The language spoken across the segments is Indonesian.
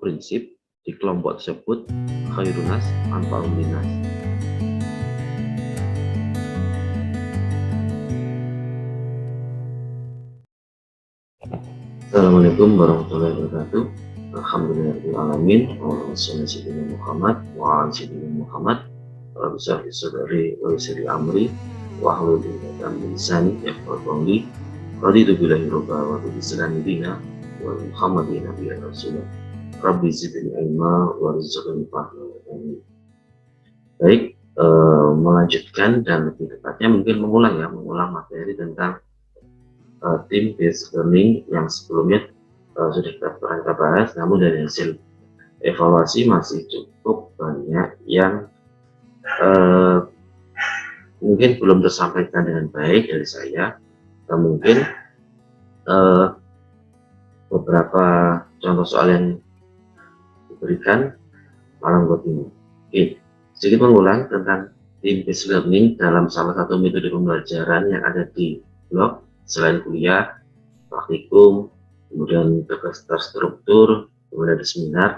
prinsip di kelompok tersebut khairunas anfa'um linnas. Assalamualaikum warahmatullahi wabarakatuh. Alhamdulillahirrahmanirrahim. Allahumma shalli ala sayyidina Muhammad wa ala sayyidina Muhammad. Rabbi shrah li sadri wa yassir li amri wahlul 'uqdatam min lisani yafqahu qawli. Raditu billahi rabba wa bi islami dina wa Muhammadin nabiyyan rasulullah. Rabbi zidni ilma wa rizqni fahma. Baik, melanjutkan dan lebih tepatnya mungkin mengulang materi tentang team based learning yang sebelumnya sudah kita bahas, namun dari hasil evaluasi masih cukup banyak yang mungkin belum tersampaikan dengan baik dari saya, dan mungkin beberapa contoh soal yang diberikan malam buat ini. Oke, sedikit mengulang tentang team based learning dalam salah satu metode pembelajaran yang ada di blog. Selain kuliah, praktikum, kemudian tugas terstruktur, kemudian ada seminar.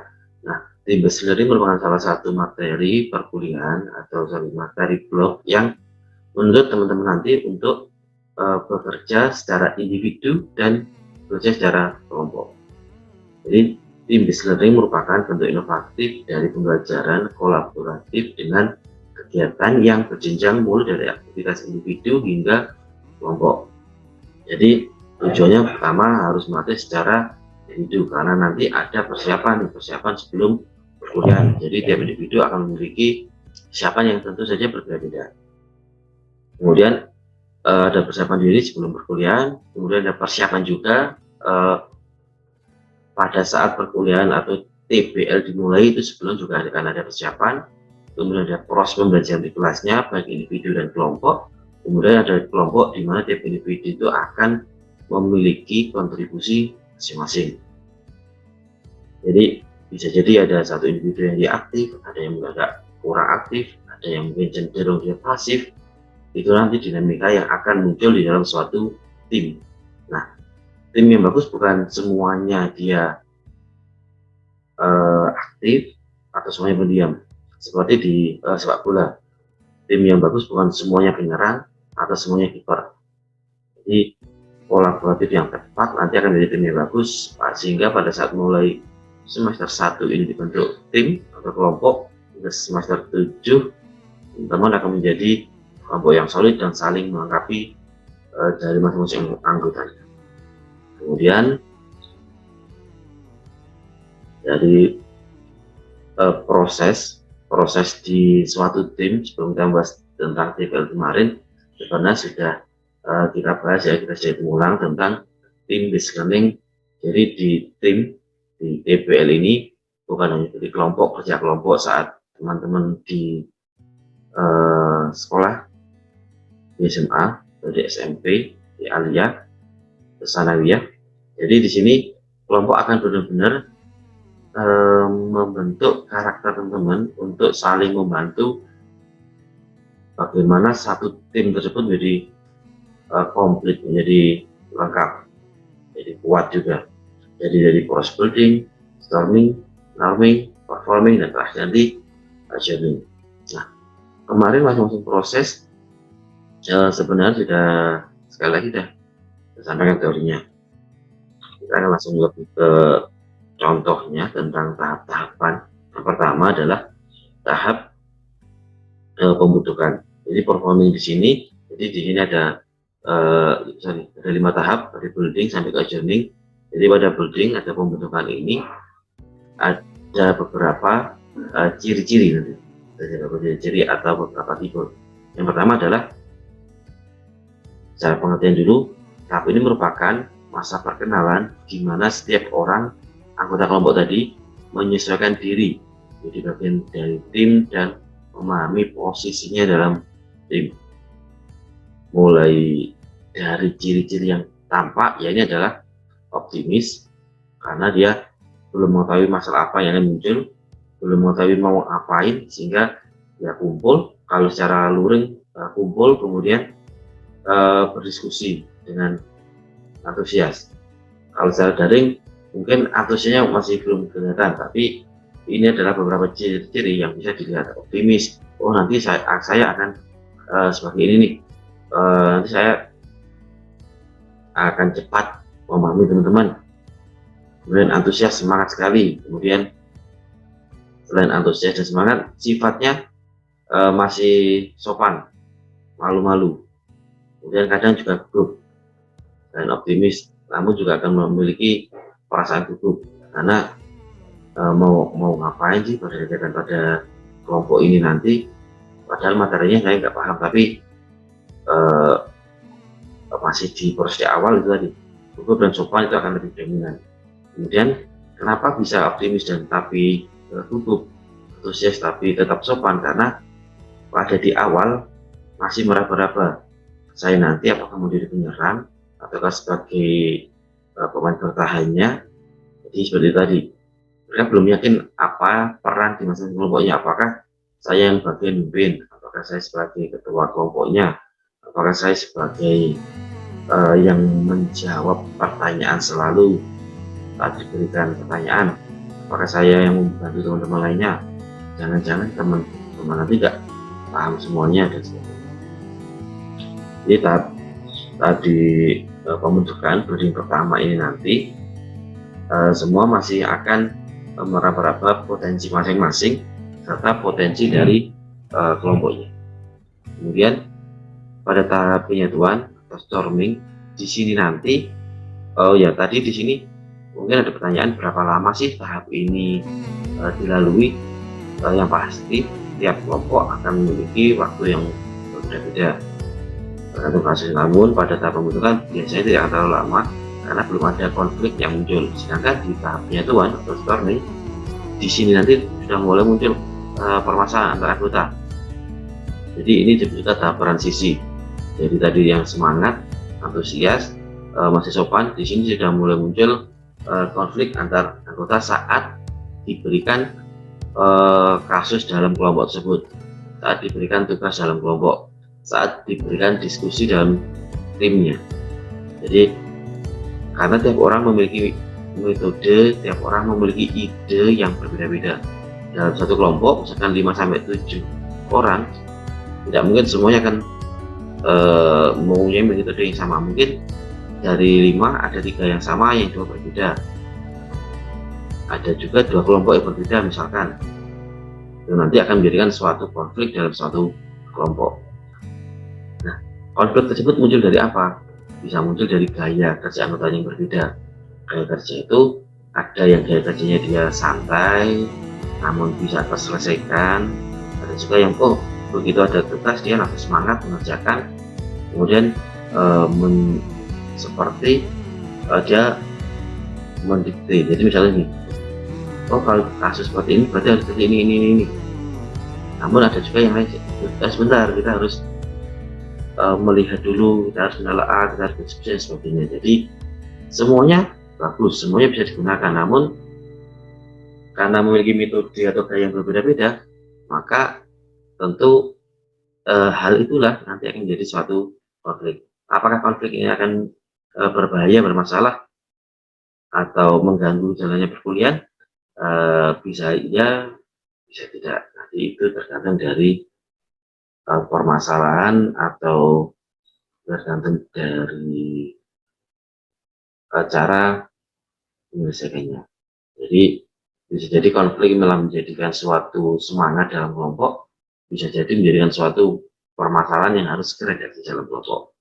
Nah, team based learning merupakan salah satu materi perkuliahan atau materi blog yang menurut teman-teman nanti untuk bekerja secara individu dan bekerja secara kelompok. Jadi, team based learning merupakan bentuk inovatif dari pembelajaran kolaboratif dengan kegiatan yang berjenjang mulai dari aktivitas individu hingga kelompok. Jadi tujuannya pertama harus melatih secara individu, karena nanti ada persiapan sebelum perkuliahan. Jadi tiap individu akan memiliki persiapan yang tentu saja berbeda-beda. Kemudian ada persiapan diri sebelum perkuliahan, kemudian ada persiapan juga pada saat perkuliahan atau TBL dimulai, itu sebelum juga akan ada persiapan. Kemudian ada proses pembelajaran di kelasnya baik individu dan kelompok. Kemudian ada kelompok di mana tiap individu itu akan memiliki kontribusi masing-masing. Jadi bisa jadi ada satu individu yang dia aktif, ada yang agak kurang aktif, ada yang mungkin cenderung dia pasif. Itu nanti dinamika yang akan muncul di dalam suatu tim. Nah, tim yang bagus bukan semuanya dia aktif atau semuanya pendiam. Seperti di sepak bola, tim yang bagus bukan semuanya penyerang atau semuanya kiper. Jadi kolaboratif yang tepat nanti akan menjadi tim yang bagus, sehingga pada saat mulai semester 1 ini dibentuk tim atau kelompok, hingga semester 7 teman-teman akan menjadi kelompok yang solid dan saling melengkapi dari masing-masing anggotanya. Kemudian dari proses di suatu tim, sebelum kita bahas tentang TBL kemarin, karena sudah kita bahas ya, kita sudah mengulang tentang team based learning. Jadi di tim di TBL ini bukan hanya di kelompok, kerja kelompok saat teman-teman di sekolah, di SMA, di SMP, di aliyah, di sanawiyah. Jadi di sini kelompok akan benar-benar membentuk karakter teman-teman untuk saling membantu bagaimana satu tim tersebut menjadi komplit, menjadi lengkap, jadi kuat juga. Jadi dari proses building, storming, norming, performing, dan terakhir nanti adjourning. Nah, kemarin masing-masing proses sebenarnya sudah sekali lagi sudah sampaikan teorinya. Kita akan langsung lebih ke contohnya tentang tahap-tahapan. Yang pertama adalah tahap pembentukan. Jadi performing di sini, jadi di sini ada 5 tahap dari building sampai ke adjourning. Jadi pada building atau pembentukan ini ada beberapa ciri-ciri nanti, ada beberapa ciri atau beberapa tipe. Yang pertama adalah secara pengertian dulu, tahap ini merupakan masa perkenalan di mana setiap orang anggota kelompok tadi menyesuaikan diri jadi bagian dari tim dan memahami posisinya dalam tim. Mulai dari ciri-ciri yang tampak, ya ini adalah optimis karena dia belum mengetahui masalah apa yang akan muncul, belum mengetahui mau ngapain, sehingga ya kumpul. Kalau secara luring kumpul kemudian berdiskusi dengan antusias. Kalau secara daring mungkin antusiasnya masih belum kelihatan, tapi ini adalah beberapa ciri-ciri yang bisa dilihat. Optimis, oh nanti saya akan sebagai ini nih, nanti saya akan cepat memahami teman-teman. Kemudian antusias, semangat sekali. Kemudian selain antusias dan semangat, sifatnya masih sopan, malu-malu. Kemudian kadang juga gugup dan optimis, namun juga akan memiliki perasaan gugup karena mau ngapain sih pada kelompok ini nanti, padahal materinya saya nggak paham, tapi masih di proses awal itu tadi, gugup dan sopan itu akan lebih dominan. Kemudian kenapa bisa optimis dan tapi gugup, antusias tapi tetap sopan, karena pada di awal masih meraba-raba, saya nanti apakah mau jadi penyerang ataukah sebagai pemain bertahannya. Jadi seperti tadi, mereka belum yakin apa peran di masing-masing kelompoknya, apakah saya yang bagian mimpin, apakah saya sebagai ketua kelompoknya, apakah saya sebagai yang menjawab pertanyaan selalu saat diberikan pertanyaan, apakah saya yang membantu teman-teman lainnya, jangan-jangan teman-teman nanti nggak paham semuanya dan sebagainya. Jadi tadi pembentukan breeding pertama ini nanti semua masih akan meraba-raba potensi masing-masing serta potensi dari kelompoknya. Kemudian pada tahap penyatuan atau storming di sini nanti, tadi di sini mungkin ada pertanyaan berapa lama sih tahap ini dilalui. Yang pasti tiap kelompok akan memiliki waktu yang berbeda-beda tergantung kasus, namun pada tahap pembentukan biasanya tidak akan terlalu lama karena belum ada konflik yang muncul. Sedangkan di tahap penyatuan atau storming, di sini nanti sudah mulai muncul permasalahan antar anggota. Jadi ini disebut tahap transisi. Jadi tadi yang semangat, antusias, masih sopan, di sini sudah mulai muncul konflik antar anggota saat diberikan kasus dalam kelompok tersebut, saat diberikan tugas dalam kelompok, saat diberikan diskusi dalam timnya. Jadi karena tiap orang memiliki metode, tiap orang memiliki ide yang berbeda-beda dalam satu kelompok, misalkan 5-7 orang, tidak mungkin semuanya akan mempunyai metode yang sama. Mungkin dari 5 ada 3 yang sama, yang 2 berbeda. Ada juga 2 kelompok yang berbeda misalkan, itu nanti akan menjadikan suatu konflik dalam suatu kelompok. Nah, konflik tersebut muncul dari apa? Bisa muncul dari gaya kerja anggota yang berbeda. Gaya kerja itu ada yang gaya kerjanya dia santai namun bisa terselesaikan, ada juga yang begitu ada tugas dia langsung semangat mengerjakan, kemudian seperti dia mendikte. Jadi misalnya nih, kalau kasus seperti ini berarti harus seperti ini. Namun ada juga yang lain, sebentar, kita harus melihat dulu, kita harus menelaah, kita harus diskusi dan sebagainya. Jadi semuanya bagus, semuanya bisa digunakan, namun karena memiliki metode atau gaya yang berbeda-beda, maka tentu hal itulah nanti akan menjadi suatu konflik. Apakah konflik ini akan berbahaya, bermasalah, atau mengganggu jalannya perkuliahan? Bisa iya, bisa tidak. Nanti itu tergantung dari permasalahan atau tergantung dari cara menyelesaikannya. Jadi bisa jadi konflik malah menjadikan suatu semangat dalam kelompok, bisa jadi menjadikan suatu permasalahan yang harus segera diatasi dalam kelompok.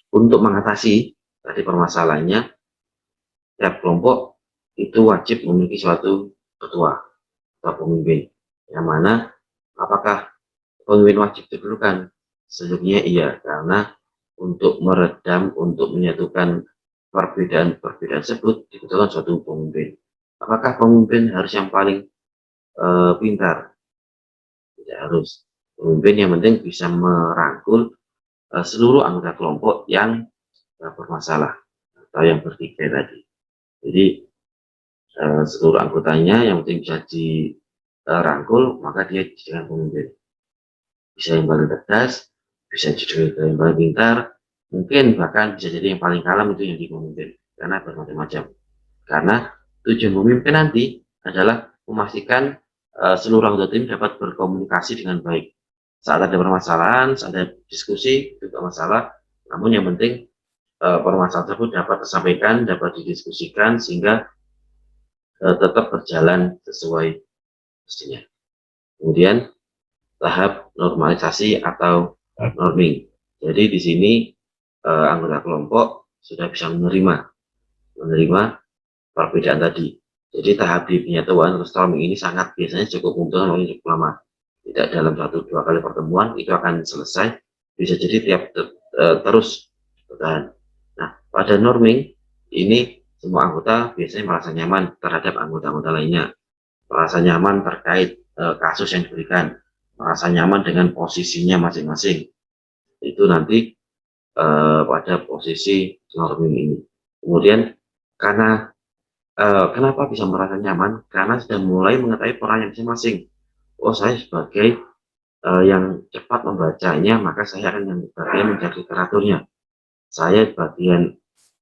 Untuk mengatasi tadi permasalahannya, tiap kelompok itu wajib memiliki suatu ketua atau pemimpin, yang mana apakah pemimpin wajib diperlukan? Sejujurnya iya, karena untuk meredam, untuk menyatukan perbedaan-perbedaan tersebut dibutuhkan suatu pemimpin. Apakah pemimpin harus yang paling pintar? Tidak harus. Pemimpin yang penting bisa merangkul seluruh anggota kelompok yang bermasalah atau yang bertikai tadi. Jadi seluruh anggotanya yang penting bisa dirangkul, maka dia dijadikan pemimpin. Bisa yang paling cerdas, bisa juga yang paling pintar, Mungkin bahkan bisa jadi yang paling kalem itu yang memimpin, karena bermacam-macam. Karena tujuan memimpin nanti adalah memastikan seluruh anggota tim dapat berkomunikasi dengan baik. Saat ada permasalahan, saat ada diskusi, juga masalah, namun yang penting permasalahan tersebut dapat tersampaikan, dapat didiskusikan, sehingga tetap berjalan sesuai mestinya. Kemudian tahap normalisasi atau norming. Jadi di sini anggota kelompok sudah bisa menerima perbedaan tadi. Jadi tahap di penyatuan atau storming ini biasanya cukup membutuhkan waktu cukup lama. Tidak dalam 1-2 kali pertemuan itu akan selesai. Bisa jadi terus bertahan. Nah, pada norming ini semua anggota biasanya merasa nyaman terhadap anggota-anggota lainnya, merasa nyaman terkait kasus yang diberikan, merasa nyaman dengan posisinya masing-masing. Itu nanti pada posisi norming ini. Kemudian karena kenapa bisa merasa nyaman? Karena sudah mulai mengetahui perannya masing-masing. Oh, saya sebagai yang cepat membacanya, maka saya akan yang bagian menjadi literaturnya. Saya bagian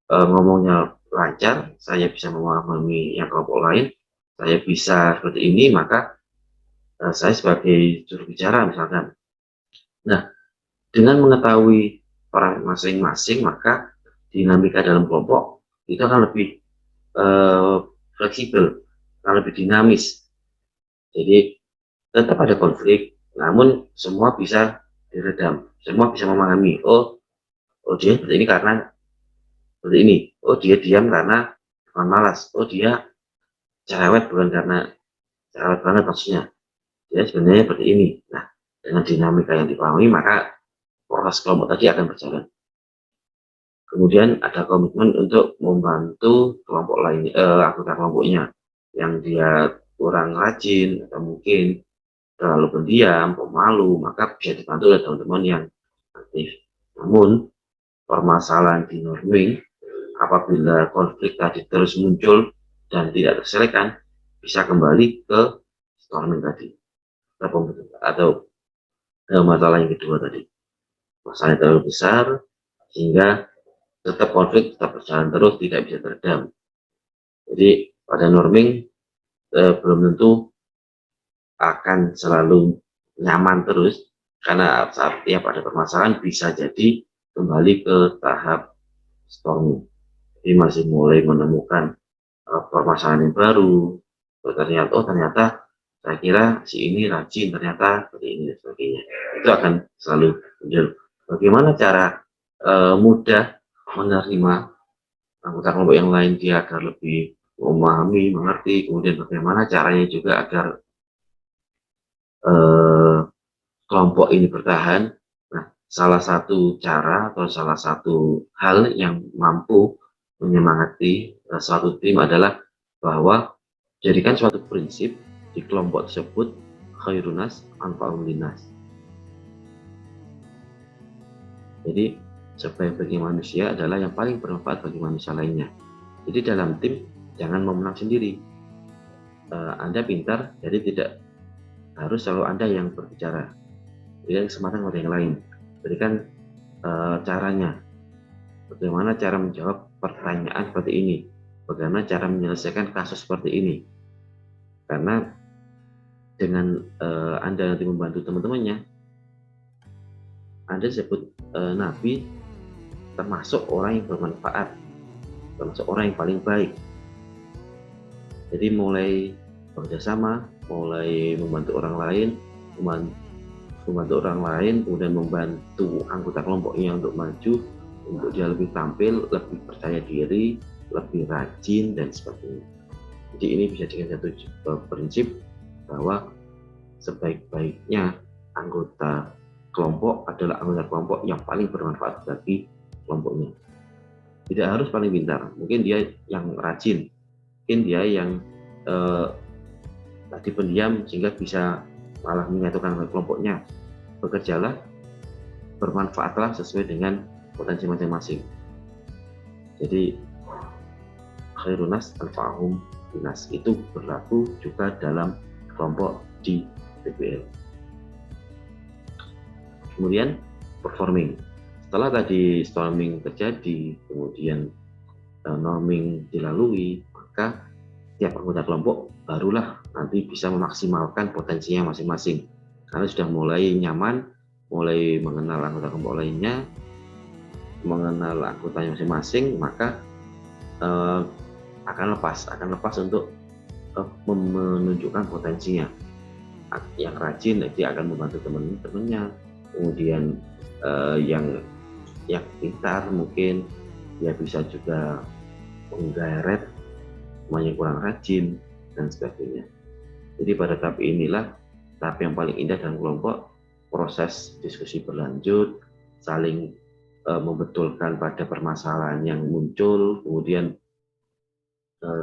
ngomongnya lancar, saya bisa memahami yang kelompok lain, saya bisa seperti ini, maka saya sebagai juru bicara misalkan. Nah, dengan mengetahui peran masing-masing, maka dinamika dalam kelompok itu akan lebih fleksibel, akan lebih dinamis. Jadi tetap ada konflik, namun semua bisa diredam, semua bisa memahami. Oh, dia seperti ini karena seperti ini. Oh, dia diam karena malas. Oh, dia cerewet bukan karena cerewet banget maksudnya. Dia sebenarnya seperti ini. Nah, dengan dinamika yang dipahami, maka proses kelompok tadi akan berjalan. Kemudian ada komitmen untuk membantu kelompok lain, anggota kelompoknya yang dia kurang rajin atau mungkin terlalu pendiam, pemalu, maka bisa dibantu oleh teman-teman yang aktif. Namun permasalahan di norming, apabila konflik tadi terus muncul dan tidak terselesaikan, bisa kembali ke storming tadi atau masalah yang kedua tadi. Masalah yang terlalu besar sehingga tetap konflik tetap berjalan terus, tidak bisa teredam. Jadi pada norming belum tentu akan selalu nyaman terus, karena saat tiap ada permasalahan bisa jadi kembali ke tahap storming. Jadi masih mulai menemukan permasalahan yang baru. Ternyata saya kira si ini rajin, ternyata seperti ini dan sebagainya. Itu akan selalu muncul. Bagaimana cara mudah menerima anggota kelompok yang lain dia agar lebih memahami, mengerti, kemudian bagaimana caranya juga agar kelompok ini bertahan. Nah, salah satu cara atau salah satu hal yang mampu menyemangati suatu tim adalah bahwa jadikan suatu prinsip di kelompok tersebut khairunas anfa'ulinas. Jadi sebaik-baiknya manusia adalah yang paling bermanfaat bagi manusia lainnya. Jadi dalam tim jangan memenang sendiri. Anda pintar, jadi tidak harus selalu Anda yang berbicara. Berikan kesempatan kepada yang lain. Berikan caranya. Bagaimana cara menjawab pertanyaan seperti ini? Bagaimana cara menyelesaikan kasus seperti ini? Karena dengan Anda nanti membantu teman-temannya, Anda disebut nabi, termasuk orang yang bermanfaat, termasuk orang yang paling baik. Jadi mulai bekerjasama, mulai membantu orang lain, kemudian membantu anggota kelompoknya untuk maju, untuk dia lebih tampil, lebih percaya diri, lebih rajin dan sebagainya. Jadi ini bisa dijadikan satu prinsip bahwa sebaik-baiknya anggota kelompok adalah anggota kelompok yang paling bermanfaat bagi kelompoknya. Tidak harus paling pintar, mungkin dia yang rajin, mungkin dia yang tadi pendiam sehingga bisa malah menyatukan kelompoknya. Bekerjalah, bermanfaatlah sesuai dengan potensi masing-masing. Jadi khairunas anfa'uhum linas itu berlaku juga dalam kelompok di PBL. Kemudian performing. Setelah tadi storming terjadi, kemudian norming dilalui, maka tiap anggota kelompok barulah nanti bisa memaksimalkan potensinya masing-masing, karena sudah mulai nyaman, mulai mengenal anggota kelompok lainnya, mengenal anggotanya masing-masing, maka uh, akan lepas untuk menunjukkan potensinya. Yang rajin dia akan membantu teman-temannya, kemudian yang pintar mungkin dia bisa juga menggeret semuanya kurang rajin dan sebagainya. Jadi pada tahap inilah tahap yang paling indah dalam kelompok, proses diskusi berlanjut, saling membetulkan pada permasalahan yang muncul, kemudian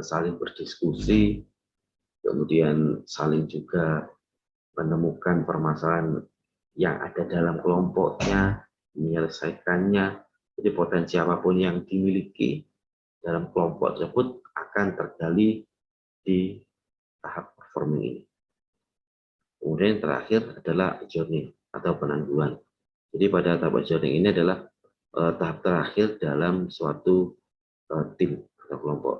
saling berdiskusi, kemudian saling juga menemukan permasalahan yang ada dalam kelompoknya, menyelesaikannya. Jadi potensi apapun yang dimiliki dalam kelompok tersebut akan tergali di tahap performing ini. Kemudian yang terakhir adalah adjourning atau penangguhan. Jadi pada tahap adjourning ini adalah tahap terakhir dalam suatu tim atau kelompok.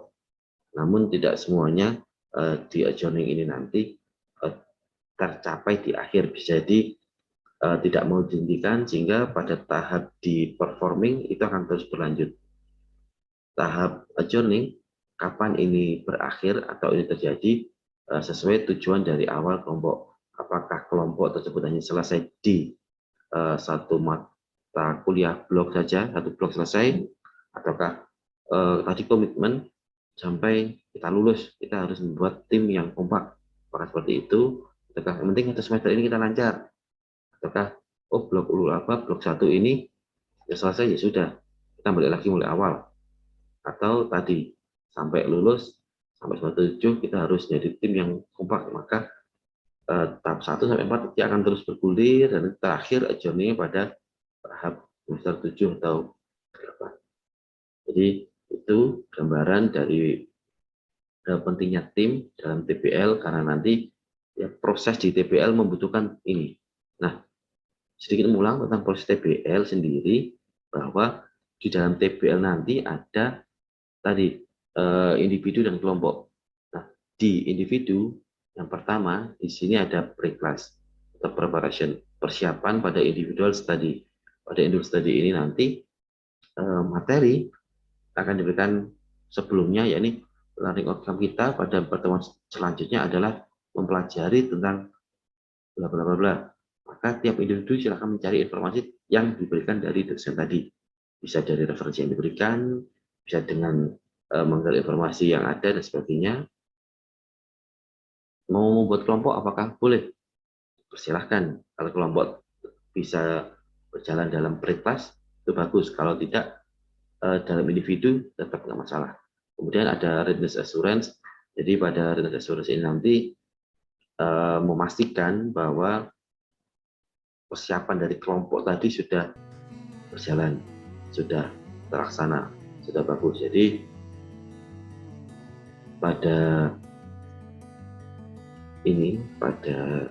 Namun tidak semuanya di adjourning ini nanti tercapai di akhir, bisa jadi tidak mau dihentikan, sehingga pada tahap di performing itu akan terus berlanjut. Tahap adjourning, kapan ini berakhir atau ini terjadi sesuai tujuan dari awal kelompok. Apakah kelompok tersebut hanya selesai di satu mata kuliah blok saja, satu blok selesai, ataukah tadi komitmen sampai kita lulus, kita harus membuat tim yang kompak. Apakah seperti itu? Ataukah yang penting semester ini kita lancar? Ataukah blok 1 ini ya selesai, ya sudah, kita balik lagi mulai awal? Atau tadi sampai lulus, sampai semester 7 kita harus jadi tim yang kompak, maka tahap 1 sampai 4 dia akan terus bergulir, dan terakhir adjourningnya pada tahap semester 7 atau 8. Jadi itu gambaran dari pentingnya tim dalam TPL, karena nanti ya, proses di TPL membutuhkan ini. Nah, sedikit mengulang tentang proses TPL sendiri, bahwa di dalam TPL nanti ada tadi individu dan kelompok. Nah, di individu yang pertama di sini ada pre-class atau preparation, persiapan pada individual study. Pada individual study ini nanti materi akan diberikan sebelumnya, yakni learning outcome kita pada pertemuan selanjutnya adalah mempelajari tentang bla bla bla bla. Maka tiap individu silahkan mencari informasi yang diberikan dari dosen tadi. Bisa dari referensi yang diberikan, bisa dengan menggali informasi yang ada dan sebagainya. Mau membuat kelompok apakah boleh? Persilahkan. Kalau kelompok bisa berjalan dalam pre-class itu bagus. Kalau tidak dalam individu tetap nggak masalah. Kemudian ada readiness assurance. Jadi pada readiness assurance ini nanti memastikan bahwa persiapan dari kelompok tadi sudah berjalan, sudah terlaksana, sudah bagus. Jadi pada ini, pada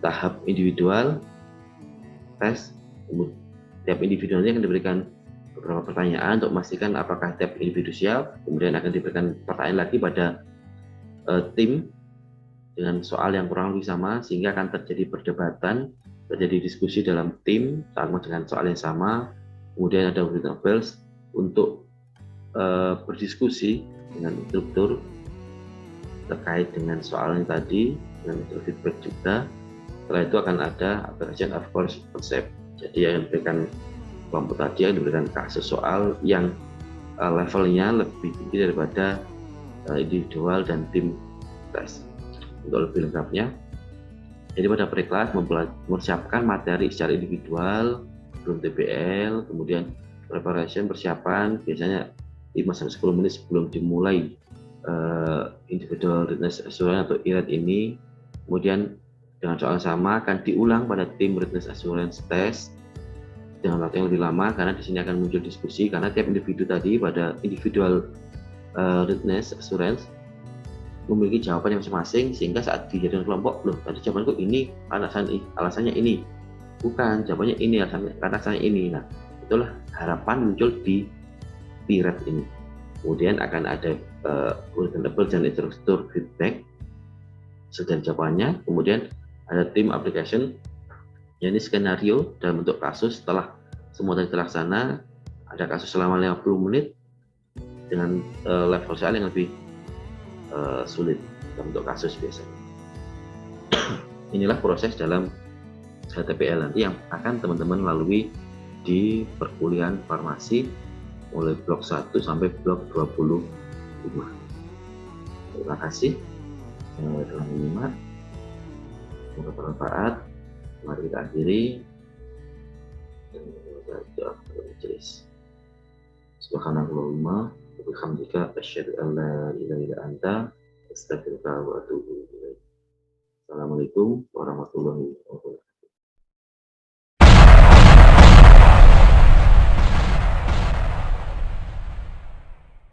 tahap individual tes, tiap individu nanti akan diberikan beberapa pertanyaan untuk memastikan apakah tiap individu siap. Kemudian akan diberikan pertanyaan lagi pada tim dengan soal yang kurang lebih sama, sehingga akan terjadi perdebatan, terjadi diskusi dalam tim sama dengan soal yang sama. Kemudian ada written bells untuk berdiskusi dengan instruktur terkait dengan soalnya tadi, dengan feedback juga. Setelah itu akan ada application of course concept. Jadi yang diberikan kelompok tadi yang diberikan kasus soal yang levelnya lebih tinggi daripada individual dan tim tes. Untuk lebih lengkapnya, jadi pada pre-class mempersiapkan materi secara individual sebelum TPL, kemudian preparation, persiapan biasanya 5-10 menit sebelum dimulai individual readiness assurance atau IRAT ini. Kemudian dengan soal sama akan diulang pada tim readiness assurance test dengan waktu yang lebih lama, karena di sini akan muncul diskusi, karena tiap individu tadi pada individual readiness assurance memiliki jawabannya masing-masing, sehingga saat dijadikan kelompok, loh tadi jawabanku ini, alasannya ini. Bukan, jawabannya ini karena saya ini. Nah, itulah harapan muncul di T-Red ini. Kemudian akan ada table dan instruktur feedback sekian jawabannya. Kemudian ada tim application, ini skenario dalam bentuk kasus. Setelah semua tadi terlaksana, ada kasus selama 50 menit dengan level soal yang lebih sulit dalam bentuk kasus biasanya. Inilah proses dalam HTPL nanti yang akan teman-teman lalui di perkuliahan farmasi mulai blok 1 sampai blok 25. Terima kasih yang telah menyimak, semoga bermanfaat. Mari kita akhiri dan belajar majelis. Subhanallahumma wa bihamdika asyhadu an la ilaha illa anta astaghfiruka wa atubu ilaik. Assalamualaikum warahmatullahi wabarakatuh.